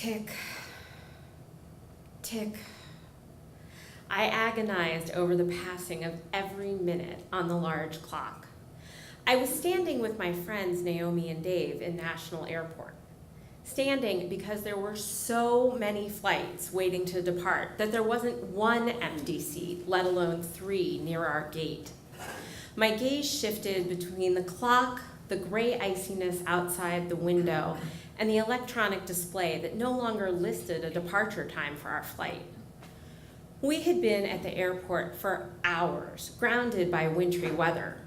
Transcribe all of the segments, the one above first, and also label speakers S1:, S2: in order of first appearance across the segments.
S1: Tick, tick. I agonized over the passing of every minute on the large clock. I was standing with my friends Naomi and Dave in National Airport. Standing because there were so many flights waiting to depart that there wasn't one empty seat, let alone 3 near our gate. My gaze shifted between the clock, the gray iciness outside the window, and the electronic display that no longer listed a departure time for our flight. We had been at the airport for hours, grounded by wintry weather.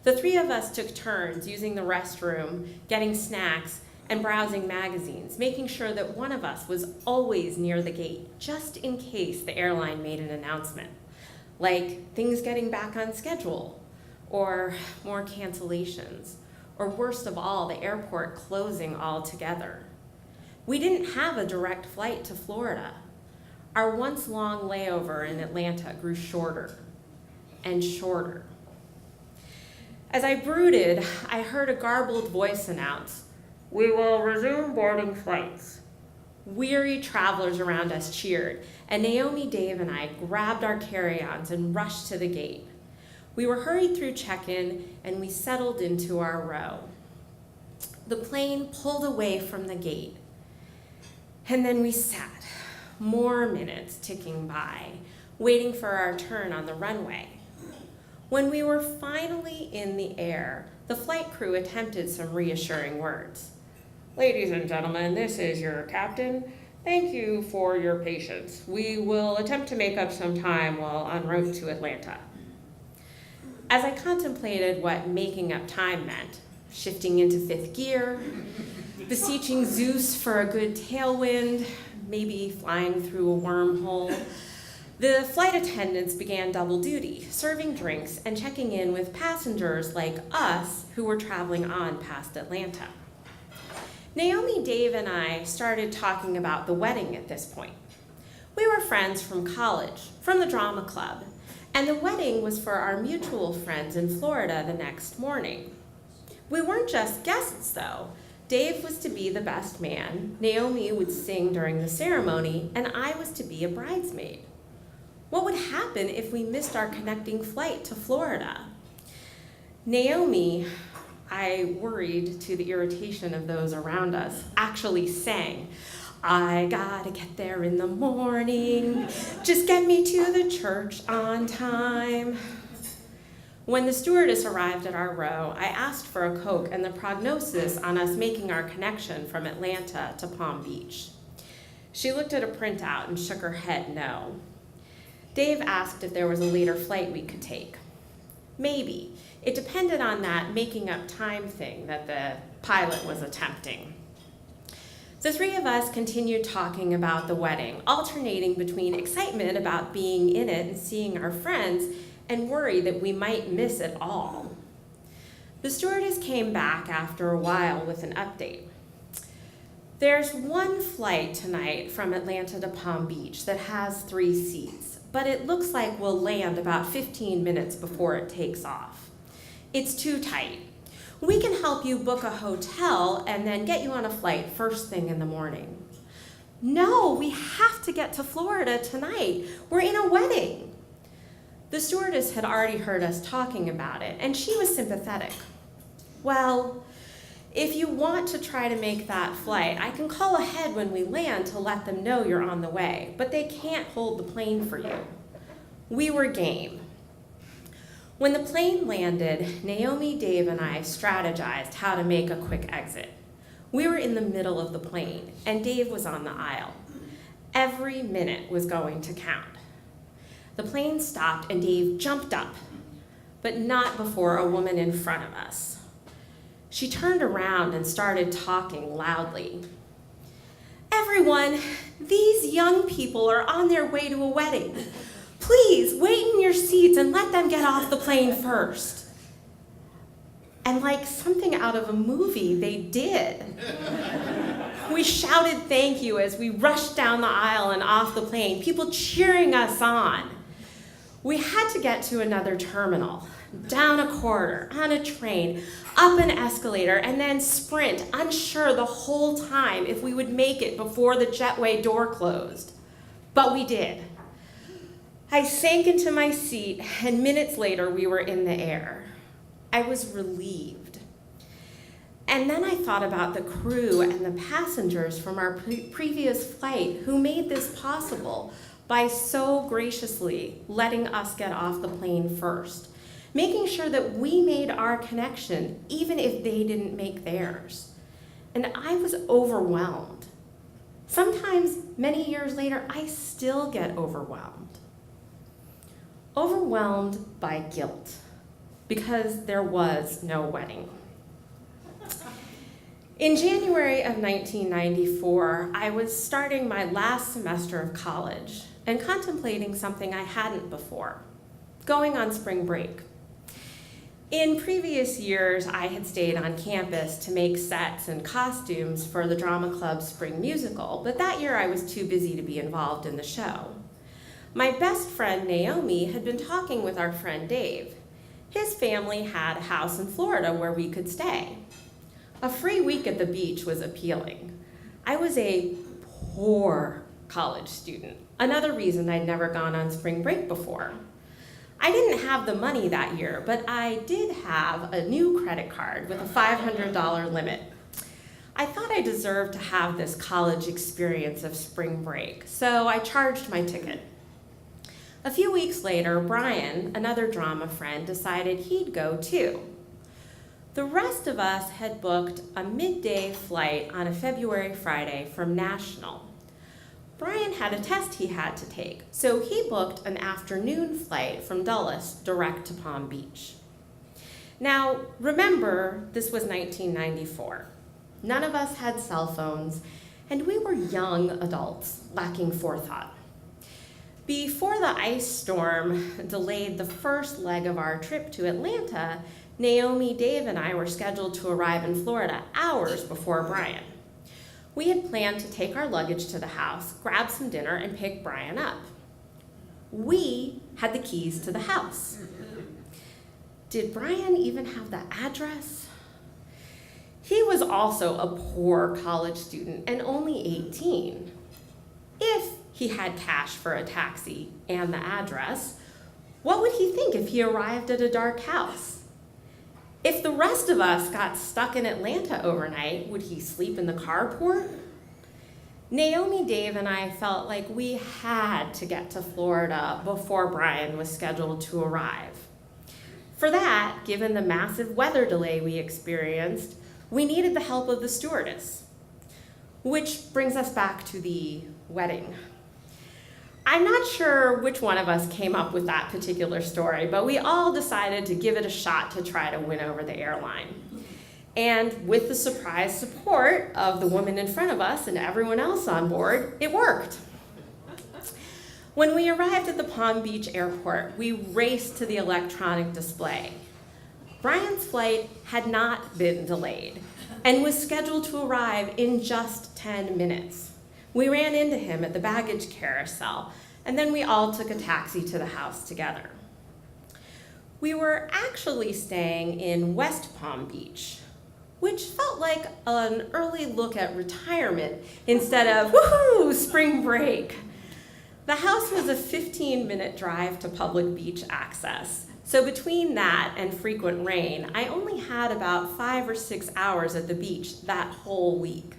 S1: The 3 of us took turns using the restroom, getting snacks, and browsing magazines, making sure that one of us was always near the gate, just in case the airline made an announcement, like things getting back on schedule, or more cancellations, or worst of all, the airport closing altogether. We didn't have a direct flight to Florida. Our once long layover in Atlanta grew shorter and shorter. As I brooded, I heard a garbled voice announce, "We will resume boarding flights." Weary travelers around us cheered, and Naomi, Dave, and I grabbed our carry-ons and rushed to the gate. We were hurried through check-in, and we settled into our row. The plane pulled away from the gate, and then we sat, more minutes ticking by, waiting for our turn on the runway. When we were finally in the air, the flight crew attempted some reassuring words. "Ladies and gentlemen, this is your captain. Thank you for your patience. We will attempt to make up some time while en route to Atlanta." As I contemplated what making up time meant, shifting into 5th gear, beseeching Zeus for a good tailwind, maybe flying through a wormhole, the flight attendants began double duty, serving drinks and checking in with passengers like us who were traveling on past Atlanta. Naomi, Dave, and I started talking about the wedding at this point. We were friends from college, from the drama club, and the wedding was for our mutual friends in Florida the next morning. We weren't just guests, though. Dave was to be the best man, Naomi would sing during the ceremony, and I was to be a bridesmaid. What would happen if we missed our connecting flight to Florida? Naomi, I worried to the irritation of those around us, actually sang, "I gotta get there in the morning, just get me to the church on time." When the stewardess arrived at our row, I asked for a Coke and the prognosis on us making our connection from Atlanta to Palm Beach. She looked at a printout and shook her head no. Dave asked if there was a later flight we could take. Maybe. It depended on that making up time thing that the pilot was attempting. The 3 of us continued talking about the wedding, alternating between excitement about being in it and seeing our friends and worry that we might miss it all. The stewardess came back after a while with an update. "There's one flight tonight from Atlanta to Palm Beach that has 3 seats, but it looks like we'll land about 15 minutes before it takes off. It's too tight. We can help you book a hotel and then get you on a flight first thing in the morning." "No, we have to get to Florida tonight. We're in a wedding." The stewardess had already heard us talking about it, and she was sympathetic. "Well, if you want to try to make that flight, I can call ahead when we land to let them know you're on the way, but they can't hold the plane for you." We were game. When the plane landed, Naomi, Dave, and I strategized how to make a quick exit. We were in the middle of the plane, and Dave was on the aisle. Every minute was going to count. The plane stopped, and Dave jumped up, but not before a woman in front of us. She turned around and started talking loudly. "Everyone, these young people are on their way to a wedding. Please wait in your seats and let them get off the plane first." And like something out of a movie, they did. We shouted thank you as we rushed down the aisle and off the plane, people cheering us on. We had to get to another terminal. down a corridor, on a train, up an escalator, and then sprint, unsure the whole time if we would make it before the jetway door closed. But we did. I sank into my seat, and minutes later we were in the air. I was relieved. And then I thought about the crew and the passengers from our previous flight who made this possible by so graciously letting us get off the plane first, making sure that we made our connection even if they didn't make theirs. And I was overwhelmed. Sometimes, many years later, I still get overwhelmed. Overwhelmed by guilt, because there was no wedding. In January of 1994, I was starting my last semester of college and contemplating something I hadn't before, going on spring break. In previous years, I had stayed on campus to make sets and costumes for the drama club's spring musical, but that year I was too busy to be involved in the show. My best friend, Naomi, had been talking with our friend Dave. His family had a house in Florida where we could stay. A free week at the beach was appealing. I was a poor college student, another reason I'd never gone on spring break before. I didn't have the money that year, but I did have a new credit card with a $500 limit. I thought I deserved to have this college experience of spring break, so I charged my ticket. A few weeks later, Brian, another drama friend, decided he'd go too. The rest of us had booked a midday flight on a February Friday from National. Brian had a test he had to take, so he booked an afternoon flight from Dulles direct to Palm Beach. Now, remember, this was 1994. None of us had cell phones, and we were young adults lacking forethought. Before the ice storm delayed the first leg of our trip to Atlanta, Naomi, Dave, and I were scheduled to arrive in Florida hours before Brian. We had planned to take our luggage to the house, grab some dinner, and pick Brian up. We had the keys to the house. Did Brian even have the address? He was also a poor college student and only 18. If he had cash for a taxi and the address, what would he think if he arrived at a dark house? If the rest of us got stuck in Atlanta overnight, would he sleep in the carport? Naomi, Dave, and I felt like we had to get to Florida before Brian was scheduled to arrive. For that, given the massive weather delay we experienced, we needed the help of the stewardess. Which brings us back to the wedding. I'm not sure which one of us came up with that particular story, but we all decided to give it a shot to try to win over the airline. And with the surprise support of the woman in front of us and everyone else on board, it worked. When we arrived at the Palm Beach airport, we raced to the electronic display. Brian's flight had not been delayed and was scheduled to arrive in just 10 minutes. We ran into him at the baggage carousel, and then we all took a taxi to the house together. We were actually staying in West Palm Beach, which felt like an early look at retirement instead of, woohoo, spring break. The house was a 15-minute drive to public beach access, so between that and frequent rain, I only had about 5 or 6 hours at the beach that whole week.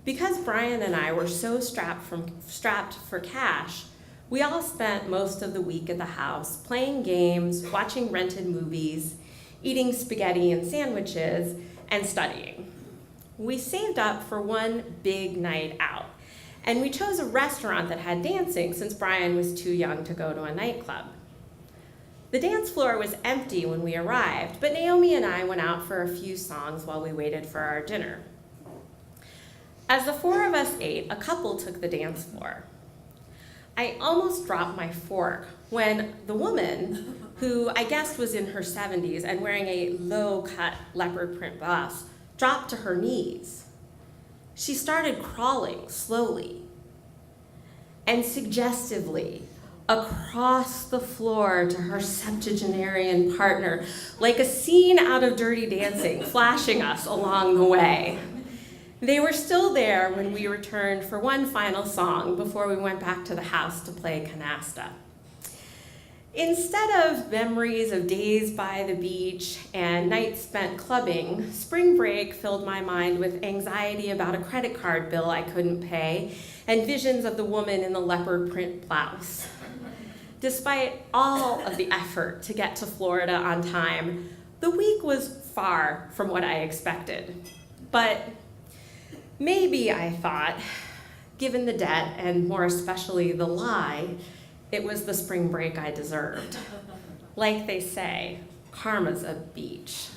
S1: Because Brian and I were so strapped for cash, we all spent most of the week at the house playing games, watching rented movies, eating spaghetti and sandwiches, and studying. We saved up for one big night out, and we chose a restaurant that had dancing since Brian was too young to go to a nightclub. The dance floor was empty when we arrived, but Naomi and I went out for a few songs while we waited for our dinner. As the four of us ate, a couple took the dance floor. I almost dropped my fork when the woman, who I guessed was in her 70s and wearing a low-cut leopard print blouse, dropped to her knees. She started crawling slowly and suggestively across the floor to her septuagenarian partner, like a scene out of Dirty Dancing, flashing us along the way. They were still there when we returned for one final song before we went back to the house to play canasta. Instead of memories of days by the beach and nights spent clubbing, spring break filled my mind with anxiety about a credit card bill I couldn't pay and visions of the woman in the leopard print blouse. Despite all of the effort to get to Florida on time, the week was far from what I expected. But maybe, I thought, given the debt and more especially the lie, it was the spring break I deserved. Like they say, karma's a beach.